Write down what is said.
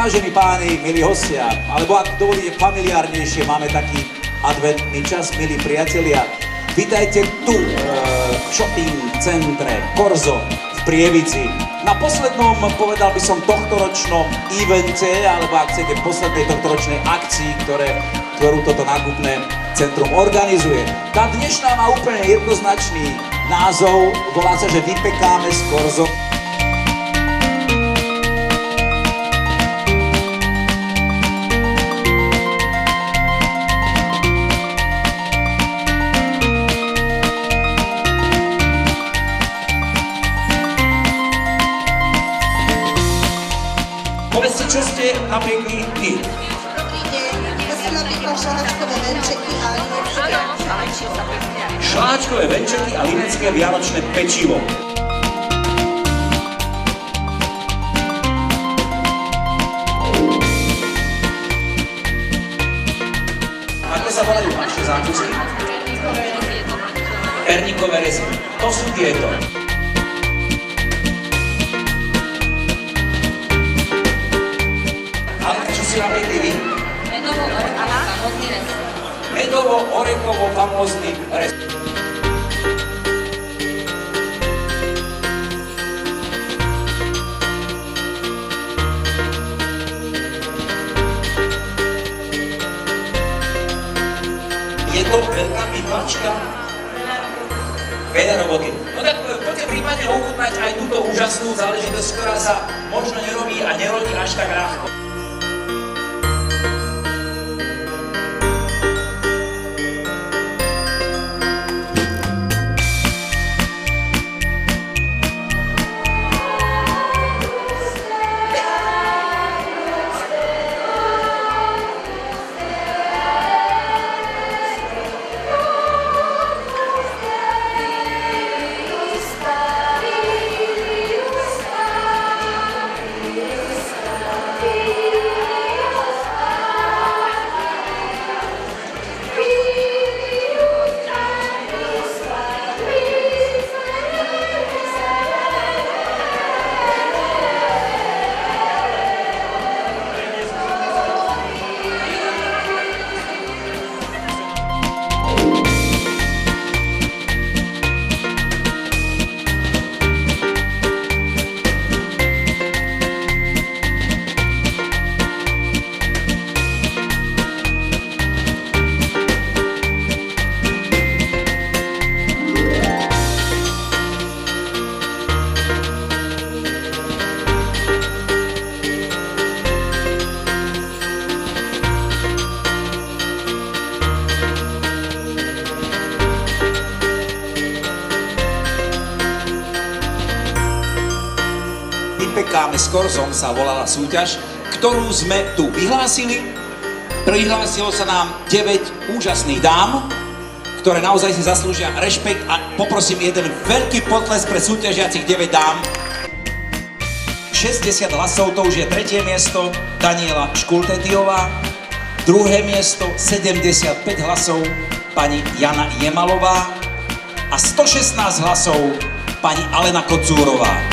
Vážení páni, milí hostia, alebo ak dovolíte familiárnejšie, máme taký adventný čas, milí priatelia. Vítajte tu v shopping centre Korzo v Prievidzi. Na poslednom, povedal by som, tohtoročnom evente, alebo ak chcete, poslednej tohtoročnej akcii, ktorú toto nákupné centrum organizuje. Tá dnešná má úplne jednoznačný názov, volá sa, že Vypekáme z Korzo. Povedzte, čo ste napiekli vy? Dobrý deň, ja som napiekla šaláčkové venčeky a linecké. Šaláčkové venčeky a linecké vianočné pečivo. Ako sa volajú vaše zákusky? Perníkové rezy. To sú tieto. Čo si napiekli vy? Medovo-orechovo famózny rez. Je to veľká vyplačka? Veľa roboty. No tak poďte prípadne ochutnať aj túto úžasnú záležitosť, ktorá sa možno nerobí a nerodí až tak ľahko. Vypekáme s Korzom sa volala súťaž, ktorú sme tu vyhlásili. Prihlásilo sa nám 9 úžasných dám, ktoré naozaj si zaslúžia rešpekt a poprosím jeden veľký potlesk pre súťažiacich 9 dám. 60 hlasov, to už je 3. miesto, Daniela Škultetiová. 2. miesto, 75 hlasov, pani Jana Jemalová. A 116 hlasov, pani Alena Kocúrová.